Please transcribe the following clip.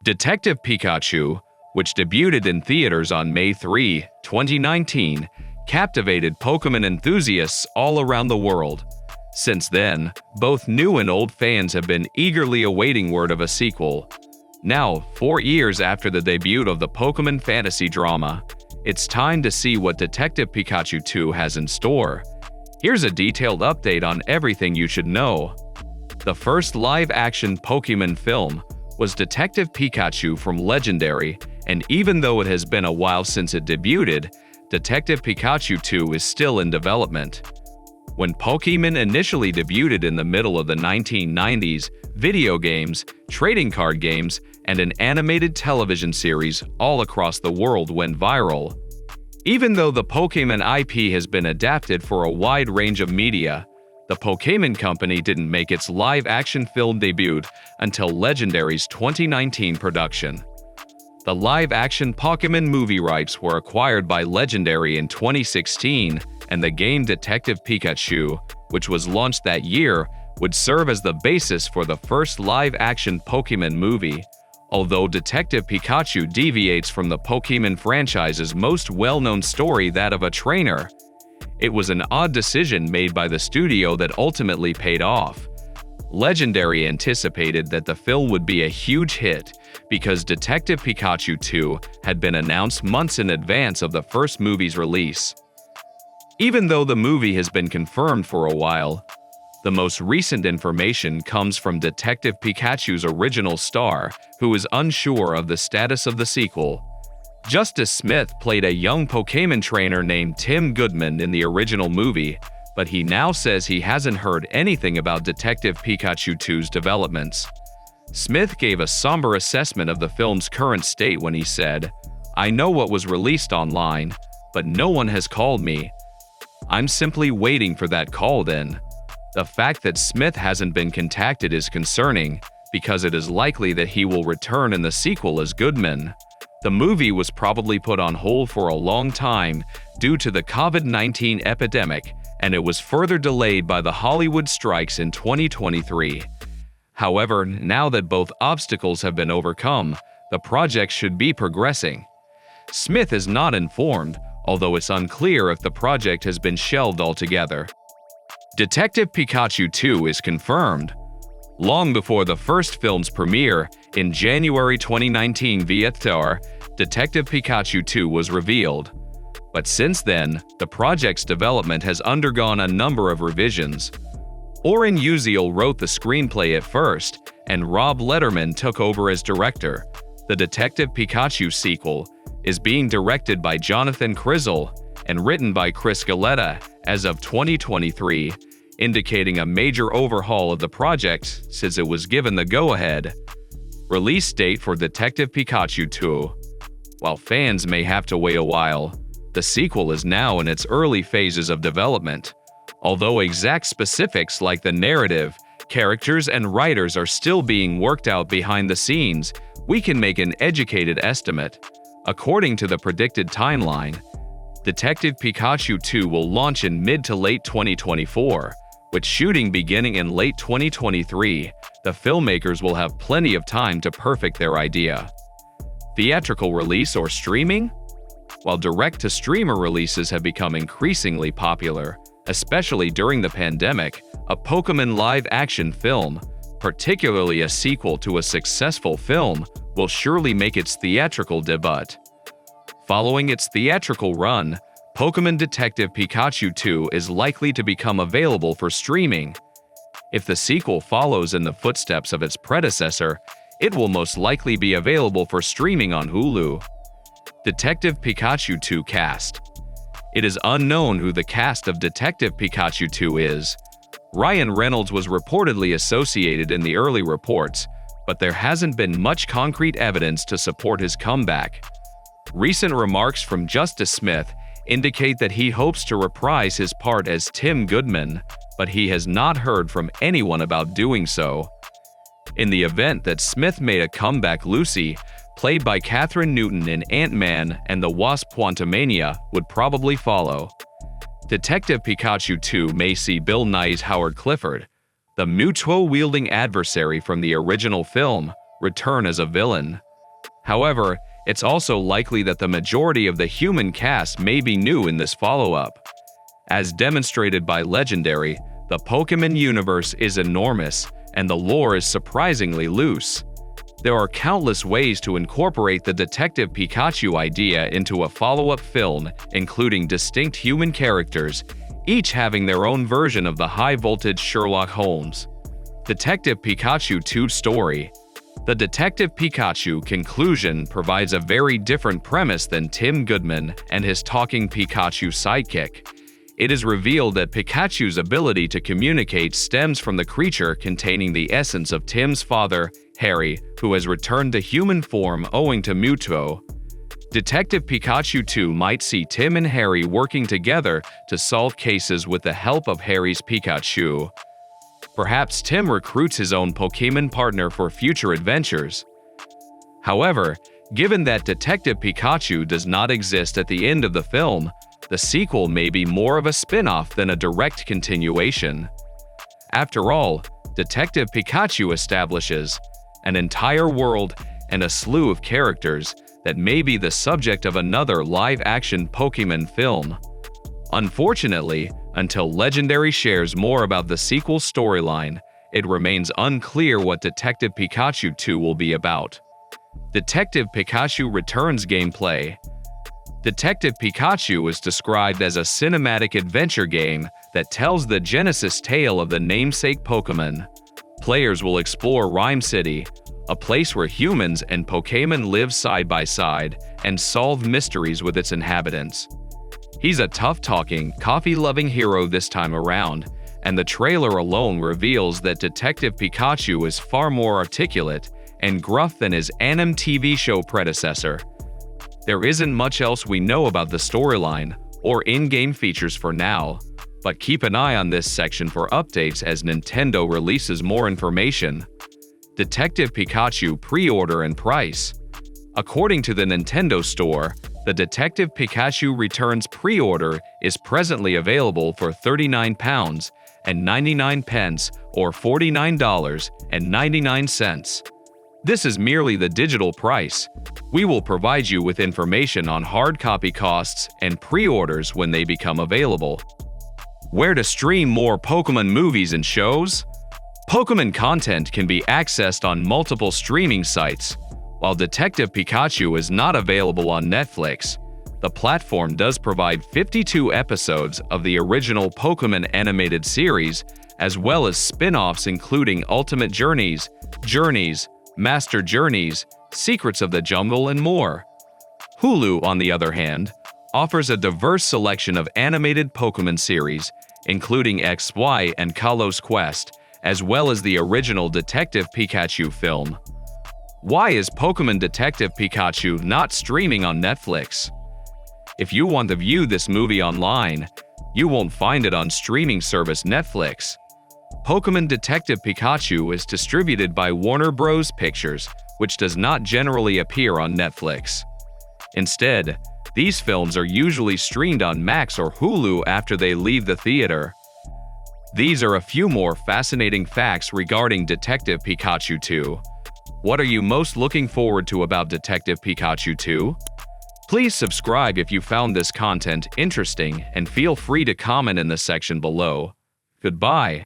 Detective Pikachu, which debuted in theaters on May 3, 2019, captivated Pokémon enthusiasts all around the world. Since then, both new and old fans have been eagerly awaiting word of a sequel. Now, 4 years after the debut of the Pokémon fantasy drama, it's time to see what Detective Pikachu 2 has in store. Here's a detailed update on everything you should know. The first live-action Pokémon film was Detective Pikachu from Legendary, and even though it has been a while since it debuted, Detective Pikachu 2 is still in development. When Pokémon initially debuted in the middle of the 1990s, video games, trading card games, and an animated television series all across the world went viral. Even though the Pokémon IP has been adapted for a wide range of media, the Pokémon Company didn't make its live-action film debut until Legendary's 2019 production. The live-action Pokémon movie rights were acquired by Legendary in 2016, and the game Detective Pikachu, which was launched that year, would serve as the basis for the first live-action Pokémon movie. Although Detective Pikachu deviates from the Pokémon franchise's most well-known story, that of a trainer, it was an odd decision made by the studio that ultimately paid off. Legendary anticipated that the film would be a huge hit because Detective Pikachu 2 had been announced months in advance of the first movie's release. Even though the movie has been confirmed for a while, the most recent information comes from Detective Pikachu's original star, who is unsure of the status of the sequel. Justice Smith played a young Pokémon trainer named Tim Goodman in the original movie, but he now says he hasn't heard anything about Detective Pikachu 2's developments. Smith gave a somber assessment of the film's current state when he said, "I know what was released online, but no one has called me. I'm simply waiting for that call then." The fact that Smith hasn't been contacted is concerning, because it is likely that he will return in the sequel as Goodman. The movie was probably put on hold for a long time due to the COVID-19 epidemic, and it was further delayed by the Hollywood strikes in 2023. However, now that both obstacles have been overcome, the project should be progressing. Smith is not informed, although it's unclear if the project has been shelved altogether. Detective Pikachu 2 is confirmed. Long before the first film's premiere, in January 2019 via Thor, Detective Pikachu 2 was revealed. But since then, the project's development has undergone a number of revisions. Oren Uziel wrote the screenplay at first, and Rob Letterman took over as director. The Detective Pikachu sequel is being directed by Jonathan Krizel and written by Chris Galetta as of 2023, indicating a major overhaul of the project since it was given the go-ahead. Release date for Detective Pikachu 2. While fans may have to wait a while, the sequel is now in its early phases of development. Although exact specifics like the narrative, characters, and writers are still being worked out behind the scenes, we can make an educated estimate. According to the predicted timeline, Detective Pikachu 2 will launch in mid to late 2024. With shooting beginning in late 2023, the filmmakers will have plenty of time to perfect their idea. Theatrical release or streaming? While direct-to-streamer releases have become increasingly popular, especially during the pandemic, a Pokémon live-action film, particularly a sequel to a successful film, will surely make its theatrical debut. Following its theatrical run, Pokémon Detective Pikachu 2 is likely to become available for streaming. If the sequel follows in the footsteps of its predecessor, it will most likely be available for streaming on Hulu. Detective Pikachu 2 cast. It is unknown who the cast of Detective Pikachu 2 is. Ryan Reynolds was reportedly associated in the early reports, but there hasn't been much concrete evidence to support his comeback. Recent remarks from Justice Smith indicate that he hopes to reprise his part as Tim Goodman, but he has not heard from anyone about doing so. In the event that Smith made a comeback, Lucy, played by Katherine Newton in Ant-Man and the Wasp: Quantumania, would probably follow. Detective Pikachu 2 may see Bill Nighy's Howard Clifford, the Mewtwo-wielding adversary from the original film, return as a villain. However, it's also likely that the majority of the human cast may be new in this follow-up. As demonstrated by Legendary, the Pokémon universe is enormous, and the lore is surprisingly loose. There are countless ways to incorporate the Detective Pikachu idea into a follow-up film, including distinct human characters, each having their own version of the high-voltage Sherlock Holmes. Detective Pikachu 2 story. The Detective Pikachu conclusion provides a very different premise than Tim Goodman and his talking Pikachu sidekick. It is revealed that Pikachu's ability to communicate stems from the creature containing the essence of Tim's father, Harry, who has returned to human form owing to Mewtwo. Detective Pikachu 2 might see Tim and Harry working together to solve cases with the help of Harry's Pikachu. Perhaps Tim recruits his own Pokémon partner for future adventures. However, given that Detective Pikachu does not exist at the end of the film, the sequel may be more of a spin-off than a direct continuation. After all, Detective Pikachu establishes an entire world and a slew of characters that may be the subject of another live-action Pokémon film. Unfortunately, until Legendary shares more about the sequel storyline, it remains unclear what Detective Pikachu 2 will be about. Detective Pikachu Returns gameplay. Detective Pikachu is described as a cinematic adventure game that tells the Genesis tale of the namesake Pokémon. Players will explore Rhyme City, a place where humans and Pokémon live side by side, and solve mysteries with its inhabitants. He's a tough-talking, coffee-loving hero this time around, and the trailer alone reveals that Detective Pikachu is far more articulate and gruff than his anime TV show predecessor. There isn't much else we know about the storyline or in-game features for now, but keep an eye on this section for updates as Nintendo releases more information. Detective Pikachu pre-order and price. According to the Nintendo Store, the Detective Pikachu Returns pre-order is presently available for £39.99 or $49.99. This is merely the digital price. We will provide you with information on hard copy costs and pre-orders when they become available. Where to stream more Pokémon movies and shows? Pokémon content can be accessed on multiple streaming sites. While Detective Pikachu is not available on Netflix, the platform does provide 52 episodes of the original Pokémon animated series, as well as spin-offs including Ultimate Journeys, Master Journeys, Secrets of the Jungle, and more. Hulu, on the other hand, offers a diverse selection of animated Pokémon series, including XY and Kalos Quest, as well as the original Detective Pikachu film. Why is Pokémon Detective Pikachu not streaming on Netflix? If you want to view this movie online, you won't find it on streaming service Netflix. Pokémon Detective Pikachu is distributed by Warner Bros. Pictures, which does not generally appear on Netflix. Instead, these films are usually streamed on Max or Hulu after they leave the theater. These are a few more fascinating facts regarding Detective Pikachu 2. What are you most looking forward to about Detective Pikachu 2? Please subscribe if you found this content interesting and feel free to comment in the section below. Goodbye.